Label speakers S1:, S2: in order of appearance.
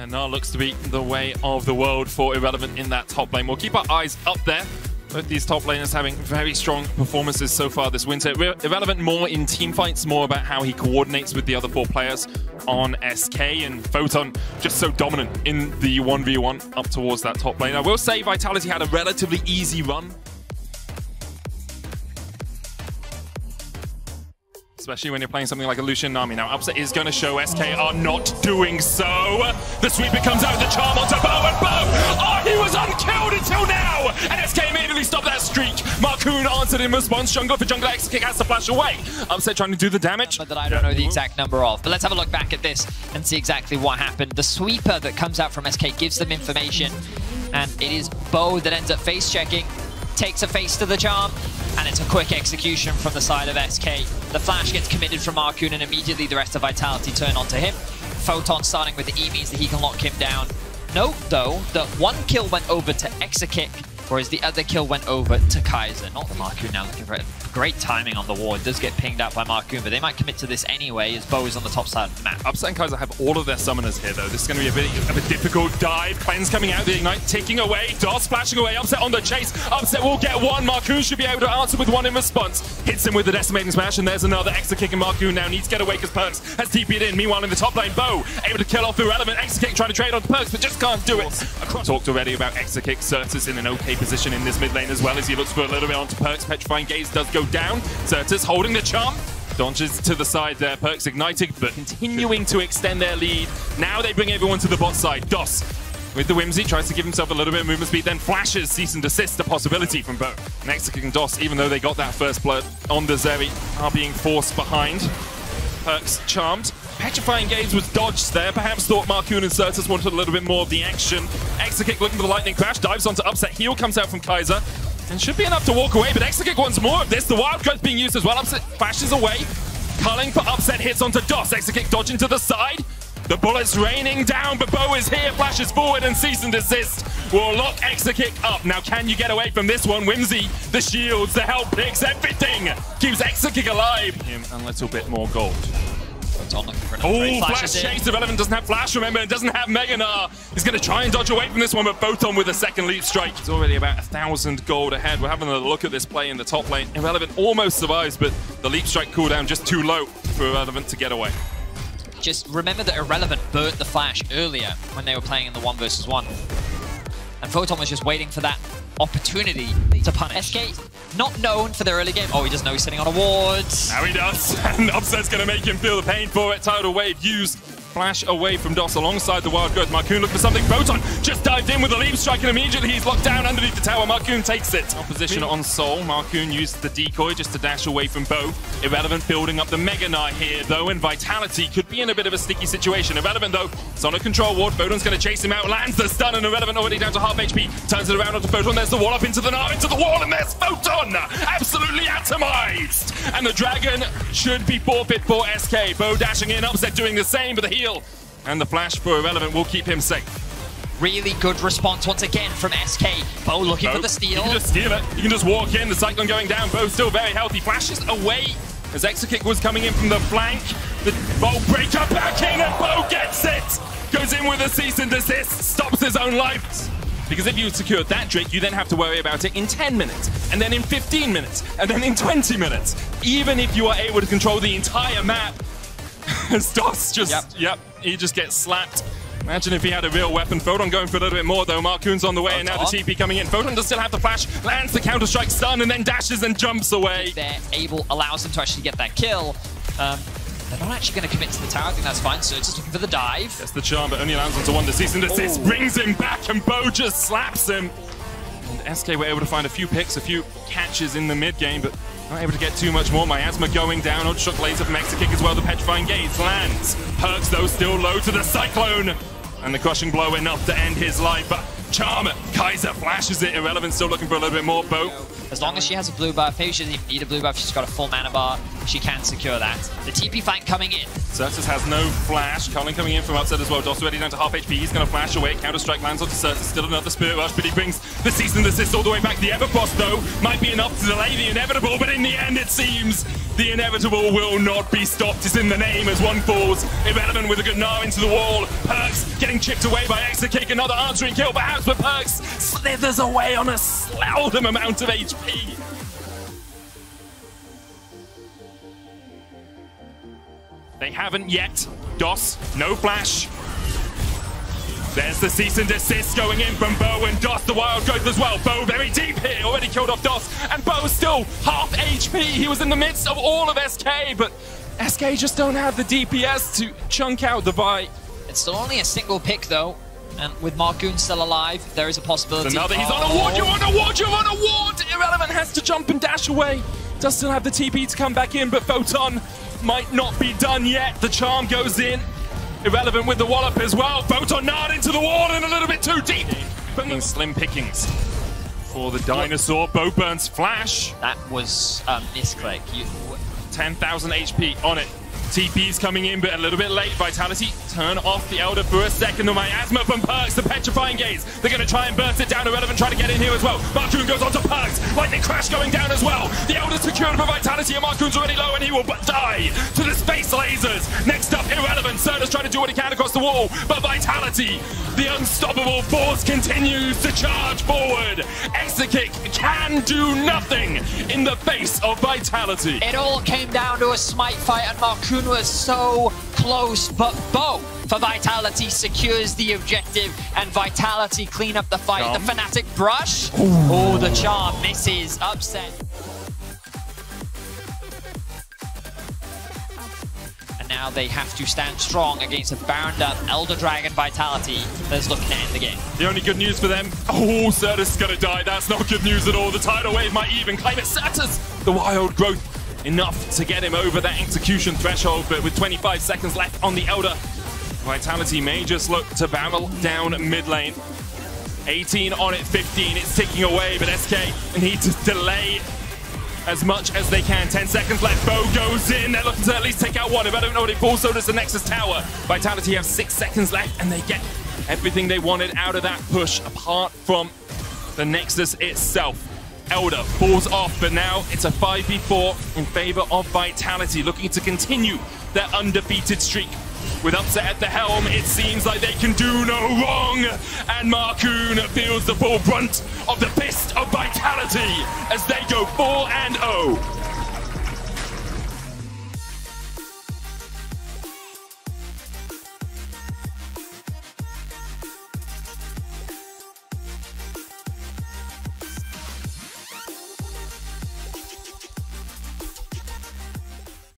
S1: And now looks to be the way of the world for Irrelevant in that top lane. We'll keep our eyes up there. Both these top laners having very strong performances so far this winter. Irrelevant more in team fights, more about how he coordinates with the other 4 players on SK, and Photon just so dominant in the 1v1 up towards that top lane. I will say Vitality had a relatively easy run, especially when you're playing something like a Lucian Nami. Now, Upset is going to show SK are not doing so. The sweeper comes out, the charm onto Bo, and Bo! Oh, he was unkilled until now! And SK immediately stopped that streak. Marcoon answered in response. Jungler for jungler, X-Kick has to flash away. Upset trying to do the damage.
S2: That I don't know the exact number of, but let's have a look back at this and see exactly what happened. The sweeper that comes out from SK gives them information, and it is Bo that ends up face-checking, takes a face to the charm, and it's a quick execution from the side of SK. The flash gets committed from Marcoon, and immediately the rest of Vitality turn onto him. Photon starting with the E means that he can lock him down. Note, though, that one kill went over to Exakick, whereas the other kill went over to Kaiser. Not the Marcoon now looking for it. Great timing on the ward. Does get pinged out by Marcoon, but they might commit to this anyway as Bo is on the top side of the map.
S1: Upset and Kaiser have all of their summoners here, though. This is going to be a bit of a difficult dive. Cleanse coming out, the Ignite ticking away. Doss splashing away. Upset on the chase. Upset will get one. Marcoon should be able to answer with one in response. Hits him with the Decimating Smash, and there's another extra kick, and Marcoon now needs to get away because Perks has TP'd in. Meanwhile, in the top lane, Bo able to kill off Irrelevant. Extra kick trying to trade on Perks, but just can't do it. Talked already about extra kick. Certus in an okay position in this mid lane as well as he looks for a little bit onto Perks. Petrifying Gaze does go down. Certus holding the charm. Donches to the side there. Perks igniting, but continuing to extend their lead. Now they bring everyone to the bot side. Doss with the Whimsy tries to give himself a little bit of movement speed, then flashes cease and desist, a possibility from Bo. Next to Doss, even though they got that first blood on the Zeri, are being forced behind. Perks charmed. Petrifying Gaze was dodged there. Perhaps thought Marcoon and Certus wanted a little bit more of the action. Exakick looking for the lightning crash, dives onto Upset. Heal comes out from Kaiser, and should be enough to walk away, but Exakick wants more of this. The Wild Card's being used as well. Upset flashes away. Culling for Upset hits onto Doss. Exakick dodging to the side. The bullets raining down, but Bo is here, flashes forward, and cease and desist will lock Exakick up. Now, can you get away from this one? Whimsy, the shields, the help picks, everything keeps Exakick alive. Him a little bit more gold. Oh, flash chase. Irrelevant doesn't have flash, remember, it doesn't have Mega Gnar. He's going to try and dodge away from this one, but Photon with a second leap strike. He's already about 1,000 gold ahead. We're having a look at this play in the top lane. Irrelevant almost survives, but the leap strike cooldown just too low for Irrelevant to get away.
S2: Just remember that Irrelevant burnt the flash earlier when they were playing in the 1 versus 1. And Photon was just waiting for that opportunity to punish. SK, not known for their early game. Oh, he doesn't know he's sitting on a ward.
S1: Now he does. And Upset's going to make him feel the pain for it. Tidal Wave used. Flash away from Doss alongside the Wild Growth. Marcoon looking for something. Photon just dived in with a leap strike, and immediately he's locked down underneath the tower. Marcoon takes it. Opposition on Soul. Marcoon used the decoy just to dash away from Bo. Irrelevant building up the Mega Gnar here, though, and Vitality could be in a bit of a sticky situation. Irrelevant, though, it's on a control ward. Photon's going to chase him out. Lands the stun, and Irrelevant already down to half HP. Turns it around onto Photon. There's the wall up into the Gnar, into the wall, and there's Photon! Absolutely atomized! And the Dragon should be forfeit for SK. Bo dashing in, Upset doing the same, but the heal and the flash for Irrelevant will keep him safe.
S2: Really good response once again from SK. Bo looking for the steal.
S1: You can just steal it. You can just walk in. The Cyclone going down. Bo still very healthy. Flashes away as Exakick was coming in from the flank. The Bolt breaker back in, and Bo gets it. Goes in with a cease and desist. Stops his own life. Because if you secure that Drake, you then have to worry about it in 10 minutes, and then in 15 minutes, and then in 20 minutes. Even if you are able to control the entire map, as Doss just, he just gets slapped. Imagine if he had a real weapon. Photon going for a little bit more, though. Marcoon's on the way, and now the TP coming in. Photon does still have the flash, lands the Counter-Strike stun, and then dashes and jumps away.
S2: They're able, allows them to actually get that kill. They're not actually going to commit to the tower. I think that's fine. So it's just looking for the dive.
S1: That's the charm, but only lands onto one. The cease and desist brings him back, and Bo just slaps him. And SK were able to find a few picks, a few catches in the mid-game, but not able to get too much more. Miasma going down. Ultra laser from Exakick as well. The Petrifying Gaze lands. Perks, though, still low to the Cyclone. And the crushing blow enough to end his life. But Charm, Kaiser flashes it. Irrelevant still looking for a little bit more. Bo.
S2: As long as she has a blue buff, maybe she doesn't even need a blue buff. She's got a full mana bar. she can secure that. The TP fight coming in.
S1: Certus has no flash. Cullen coming in from upset as well. Doss already down to half HP. He's going to flash away. Counter-strike lands onto Certus. Still another Spirit Rush, but he brings the cease and desist all the way back. The Everfrost, though, might be enough to delay the inevitable, but in the end, it seems the inevitable will not be stopped. It's in the name as one falls. Irrelevant with a good gnaw into the wall. Perkz getting chipped away by Exakick. Another answering kill, perhaps, but Perkz slithers away on a seldom amount of HP. They haven't yet. Doss, no flash. There's the cease and desist going in from Bo and Doss, the wild growth as well. Bo very deep here, already killed off Doss, and Bo still half HP. He was in the midst of all of SK, but SK just don't have the DPS to chunk out the bite.
S2: It's still only a single pick though, and with Marcoon still alive, there is a possibility.
S1: Another, he's on a ward, you're on a ward, you're on a ward! Irrelevant has to jump and dash away. Does still have the TP to come back in, but Photon might not be done yet. The charm goes in. Irrelevant with the wallop as well. Photon nard into the wall and a little bit too deep. Slim pickings for the dinosaur. Bo burns flash.
S2: That was misclick.
S1: 10,000 HP on it. TP's coming in, but a little bit late. Vitality turn off the Elder for a second. The miasma from Perkz, the petrifying gaze. They're going to try and burst it down. Irrelevant try to get in here as well. Marcoon goes on to Perkz. Lightning crash going down as well. The Elder secured for Vitality, and Marcoon's already low, and he will die to the space lasers. Next up, Irrelevant. Certus trying to do what he can across the wall, but Vitality, the unstoppable force, continues to charge forward. Exakick can do nothing in the face of Vitality.
S2: It all came down to a smite fight, and Marcoon was so close, but Bo for Vitality secures the objective, and Vitality clean up the fight. The Fnatic brush. Oh, the charm misses. Upset. And now they have to stand strong against a bound up Elder Dragon Vitality that's looking to end the game.
S1: The only good news for them, oh, Certus is gonna die. That's not good news at all. The tidal wave might even claim it. Certus, the wild growth, enough to get him over that execution threshold, but with 25 seconds left on the Elder, Vitality may just look to barrel down mid lane. 18 on it, 15, it's ticking away, but SK need to delay as much as they can. 10 seconds left, Bo goes in, they're looking to at least take out one. If I don't know what it falls, so does the Nexus Tower. Vitality have 6 seconds left, and they get everything they wanted out of that push, apart from the Nexus itself. Elder falls off, but now it's a 5v4 in favor of Vitality, looking to continue their undefeated streak. With Upset at the helm, it seems like they can do no wrong, and Marcoon feels the full brunt of the fist of Vitality as they go 4-0.